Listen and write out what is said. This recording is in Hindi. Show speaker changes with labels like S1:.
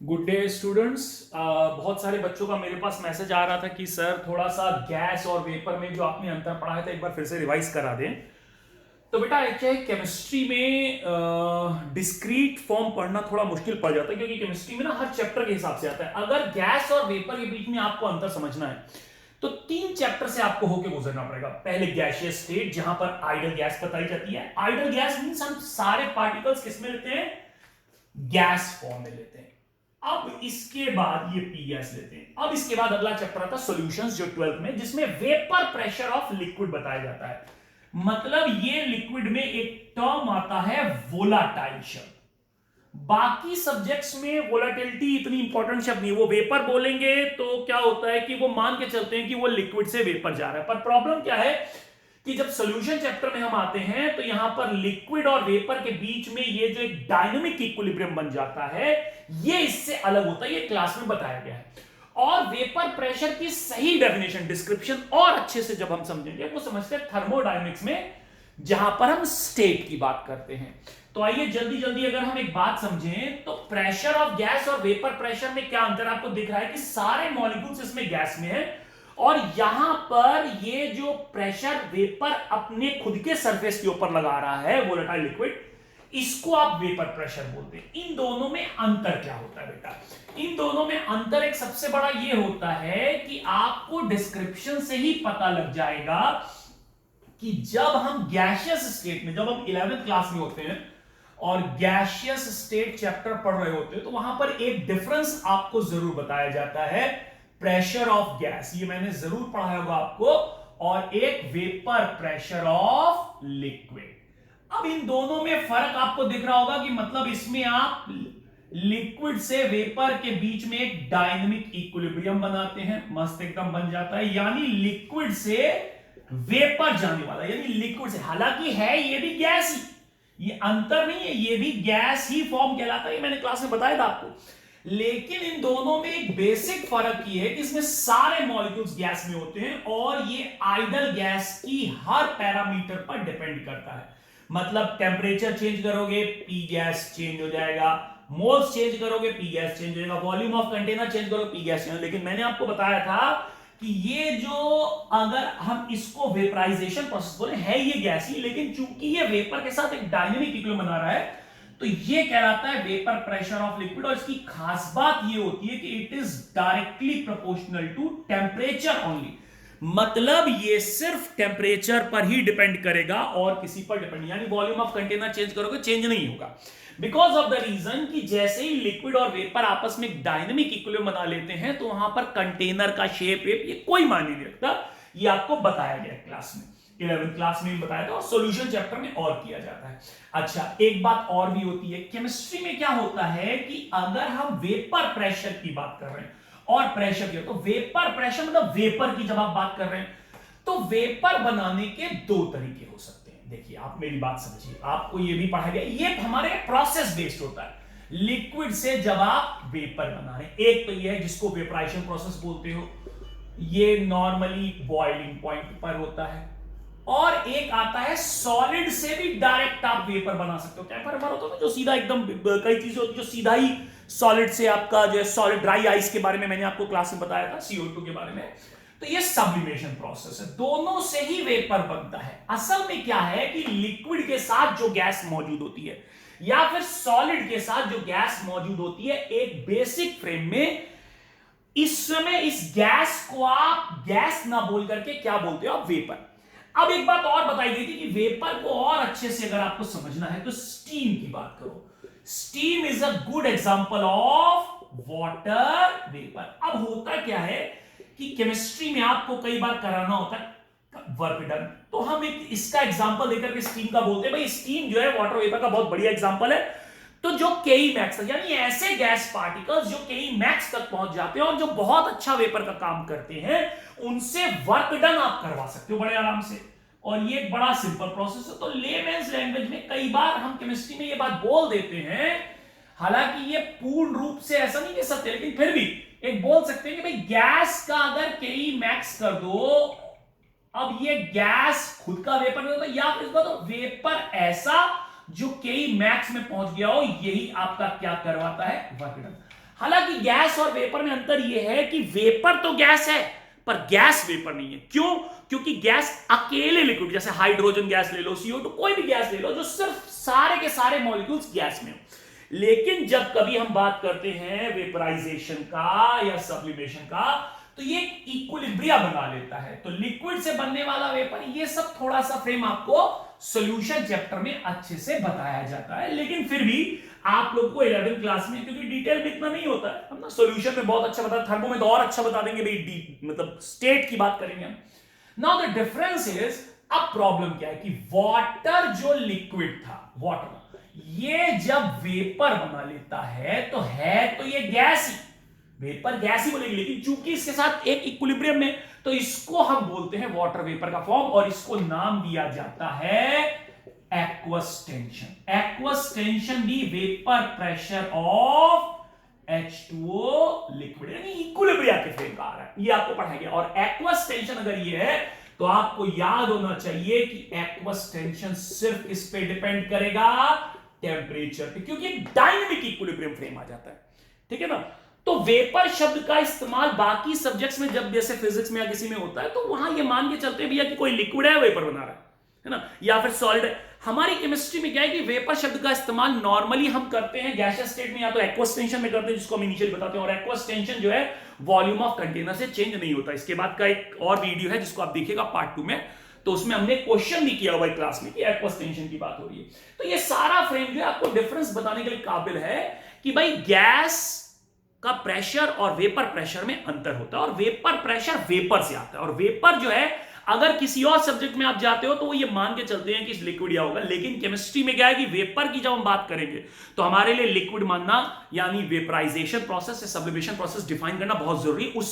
S1: Good day students. बहुत सारे बच्चों का मेरे पास मैसेज आ रहा था कि सर थोड़ा सा गैस और वेपर में जो आपने अंतर पढ़ा था एक बार फिर से रिवाइज करा दें। तो बेटा क्या है, केमिस्ट्री में डिस्क्रीट फॉर्म पढ़ना थोड़ा मुश्किल पड़ जाता है क्योंकि केमिस्ट्री में ना हर चैप्टर के हिसाब से आता है। अगर गैस और वेपर के बीच में आपको अंतर समझना है तो 3 चैप्टर से आपको होके गुजरना पड़ेगा। पहले गैसियस स्टेट जहां पर आइडल गैस बताई जाती है। आइडल गैस मींस हम सारे पार्टिकल्स किसमें लेते हैं, गैस फॉर्म में लेते हैं। अब इसके बाद ये पी गैस लेते हैं। अब इसके बाद अगला चैप्टर आता है सॉल्यूशंस जो 12th में, जिसमें वेपर प्रेशर ऑफ लिक्विड बताया जाता है। मतलब ये लिक्विड में एक टर्म आता है वोलाटाइल शब्द। बाकी सब्जेक्ट्स में वोलाटिलिटी इतनी इंपॉर्टेंट शब्द नहीं, वो वेपर बोलेंगे तो क्या होता है कि वो मान के चलते हैं कि वो लिक्विड से वेपर जा रहा है। पर प्रॉब्लम क्या है कि जब सॉल्यूशन चैप्टर में हम आते हैं तो यहां पर लिक्विड और वेपर के बीच में ये जो एक डायनामिक इक्विलिब्रियम बन जाता है, ये इससे अलग होता है। ये क्लास में बताया गया है। और वेपर प्रेशर की सही डेफिनेशन, डिस्क्रिप्शन और अच्छे से जब हम समझेंगे वो समझते हैं थर्मोडायनेमिक्स में, जहां पर हम स्टेट की बात करते हैं। तो आइए जल्दी जल्दी अगर हम एक बात समझें तो प्रेशर ऑफ गैस और वेपर प्रेशर में क्या अंतर आपको दिख रहा है कि सारे मॉलिक्यूल्स इसमें गैस में है और यहां पर ये जो प्रेशर वेपर अपने खुद के सरफेस के ऊपर लगा रहा है, वोलेटाइल लिक्विड, इसको आप वेपर प्रेशर बोलते हैं। इन दोनों में अंतर क्या होता है बेटा? इन दोनों में अंतर एक सबसे बड़ा ये होता है कि आपको डिस्क्रिप्शन से ही पता लग जाएगा कि जब हम गैसियस स्टेट में, जब हम 11th क्लास में होते हैं और गैसियस स्टेट चैप्टर पढ़ रहे होते हैं तो वहां पर एक डिफरेंस आपको जरूर बताया जाता है, प्रेशर ऑफ गैस, ये मैंने जरूर पढ़ाया होगा आपको, और एक वेपर प्रेशर ऑफ लिक्विड। अब इन दोनों में फर्क आपको दिख रहा होगा कि मतलब इसमें आप लिक्विड से वेपर के बीच में एक डायनामिक इक्विलिब्रियम बनाते हैं, मस्त एकदम बन जाता है, यानी लिक्विड से वेपर जाने वाला, यानी लिक्विड से, हालांकि है ये भी गैस ही, ये अंतर नहीं है, ये भी गैस ही फॉर्म कहलाता है, ये मैंने क्लास में बताया था आपको। लेकिन इन दोनों में एक बेसिक फर्क ये है कि इसमें सारे मॉलिक्यूल्स गैस में होते हैं और ये आइडल गैस की हर पैरामीटर पर डिपेंड करता है। मतलब टेम्परेचर चेंज करोगे पी गैस चेंज हो जाएगा, मोल्स चेंज करोगे पी गैस चेंज हो जाएगा, वॉल्यूम ऑफ कंटेनर चेंज करोगे पी गैस चेंज। लेकिन मैंने आपको बताया था कि ये जो, अगर हम इसको वेपराइजेशन प्रोसेस बोले, है ये गैस ही, लेकिन चूंकि ये वेपर के साथ एक डायनेमिक इक्विलिब्रियम बना रहा है तो ये कहलाता है वेपर प्रेशर ऑफ लिक्विड। और इसकी खास बात ये होती है कि it is directly proportional to temperature only. मतलब ये सिर्फ टेम्परेचर पर ही डिपेंड करेगा और किसी पर डिपेंड, यानी वॉल्यूम ऑफ कंटेनर चेंज करोगे चेंज नहीं होगा, बिकॉज ऑफ द रीजन कि जैसे ही लिक्विड और वेपर आपस में डायनेमिक इक्विलिब्रियम बना लेते हैं तो वहां पर कंटेनर का शेप ये कोई मायने नहीं रखता। ये आपको बताया गया क्लास में, 11th क्लास में भी बताया था और सॉल्यूशन चैप्टर में और किया जाता है। अच्छा, एक बात और भी होती है केमिस्ट्री में, क्या होता है कि अगर हम वेपर प्रेशर की बात कर रहे हैं और प्रेशर की, तो वेपर प्रेशर मतलब वेपर की जब आप बात कर रहे हैं तो वेपर बनाने के 2 तरीके हो सकते हैं। देखिए आप मेरी बात समझिए, आपको ये भी पढ़ा गया, ये हमारे प्रोसेस बेस्ड होता है। लिक्विड से जब आप वेपर बना रहे हैं, एक तो ये है जिसको वेपराइजेशन प्रोसेस बोलते हो, ये नॉर्मली बॉइलिंग पॉइंट पर होता है, और एक आता है सॉलिड से भी डायरेक्ट आप वेपर बना सकते हो। क्या वेपर होता है जो सीधा एकदम, कई चीजें होती है जो सीधा ही सॉलिड से, आपका जो है सॉलिड ड्राई आइस के बारे में मैंने आपको क्लास में बताया था, CO2 के बारे में। तो ये सब्लिमेशन प्रोसेस है, दोनों से ही वेपर बनता है। असल में क्या है कि लिक्विड के साथ जो गैस मौजूद होती है या फिर सॉलिड के साथ जो गैस मौजूद होती है एक बेसिक फ्रेम में, इस समय इस गैस को आप गैस ना बोल करके क्या बोलते हो, आप वेपर। अब एक बात और बताई गई थी कि वेपर को और अच्छे से अगर आपको समझना है तो स्टीम की बात करो। Steam is a good example of water vapour. अब होता क्या है कि केमिस्ट्री में आपको कई बार कराना होता है वर्क डन, तो हम एक इसका एग्जांपल देकर के स्टीम का बोलते हैं, भाई स्टीम जो है वाटर वेपर का बहुत बढ़िया एग्जांपल है। तो जो Ke मैक्स तक, यानी ऐसे गैस पार्टिकल्स जो Ke मैक्स तक पहुंच जाते हैं और जो बहुत अच्छा वेपर का काम करते हैं, उनसे वर्क डन आप करवा सकते हो बड़े आराम से। और ये एक बड़ा सिंपल प्रोसेस है। तो लेमेन्स लैंग्वेज में कई बार हम केमिस्ट्री में ये बात बोल देते हैं, हालांकि ये पूर्ण रूप से ऐसा नहीं कह सकते, लेकिन फिर भी एक बोल सकते हैं कि भाई गैस का अगर Ke मैक्स कर दो, अब ये गैस खुद का वेपर नहीं होता, या फिर तो वेपर ऐसा जो Ke मैक्स में पहुंच गया हो, यही आपका क्या करवाता है, वर्क डन। हालांकि गैस और वेपर में अंतर यह है कि वेपर तो गैस है पर गैस वेपर नहीं है। क्यों? क्योंकि गैस अकेले लिक्विड, जैसे हाइड्रोजन गैस ले लो, CO2, कोई भी गैस ले लो, जो सिर्फ सारे के सारे मॉलिक्यूल्स गैस में हो। लेकिन जब कभी हम बात करते हैं वेपराइजेशन का या सब्लिमेशन का, तो ये इक्विलिब्रिया बना लेता है। तो लिक्विड से बनने वाला वेपर, ये सब थोड़ा सा फ्रेम आपको सॉल्यूशन चैप्टर में अच्छे से बताया जाता है। लेकिन फिर भी आप लोग को 11वीं क्लास में, क्योंकि डिटेल में इतना नहीं होता है, हम ना सॉल्यूशन में बहुत अच्छा बता, थर्मो में तो और अच्छा बता देंगे भाई, मतलब स्टेट की बात करेंगे हम। नाउ द डिफरेंस इज, अब प्रॉब्लम क्या है कि वाटर जो लिक्विड था, वाटर ये जब वेपर बना लेता है तो ये गैस ही, वेपर गैस ही बोलेगी, लेकिन चूंकि इसके साथ एक इक्विलिब्रियम में, तो इसको हम बोलते हैं वाटर वेपर का फॉर्म, और इसको नाम दिया जाता है एक्वस टेंशन। एक्वस टेंशन भी vapour pressure of H2O liquid, यानी इक्विलिब्रिया के फ्रेम का आ रहा है, ये आपको पढ़ाया गया। और एक्वस टेंशन अगर ये है तो आपको याद होना चाहिए कि एक्वस टेंशन सिर्फ इस पे डिपेंड करेगा, टेंपरेचर पे, क्योंकि डायनेमिक इक्विलिब्रियम फ्रेम आ जाता है, ठीक है ना। तो वेपर शब्द का इस्तेमाल बाकी सब्जेक्ट्स में, जब जैसे फिजिक्स में या किसी में होता है, तो वहां ये मान के चलते भैया कि कोई लिक्विड है वेपर बना रहा है ना, या फिर सॉलिड है। हमारी केमिस्ट्री में क्या है कि वेपर शब्द का इस्तेमाल नॉर्मली हम करते हैं गैसियस स्टेट में, या तो एक्वस टेंशन में करते हैं, जिसको हम इनिशियली बताते हैं। और एक्वस टेंशन जो है वॉल्यूम ऑफ कंटेनर से चेंज नहीं होता। इसके बाद का एक और वीडियो है जिसको आप देखिएगा पार्ट 2 में, तो उसमें हमने क्वेश्चन भी किया हुआ है क्लास में कि एक्वस टेंशन की बात हो रही है। तो ये सारा फ्रेम जो है आपको डिफरेंस बताने के लिए काबिल है कि भाई गैस का प्रेशर और वेपर प्रेशर में अंतर होता है, और वेपर प्रेशर वेपर से आता है। और वेपर जो है अगर किसी और सब्जेक्ट में आप जाते हो तो वो ये मान के चलते हैं कि लिक्विड या होगा, लेकिन केमिस्ट्री में क्या है कि वेपर की जब हम बात करेंगे तो हमारे लिए लिक्विड मानना, यानी वेपराइजेशन प्रोसेस या सब्लिमेशन प्रोसेस डिफाइन करना बहुत जरूरी। उस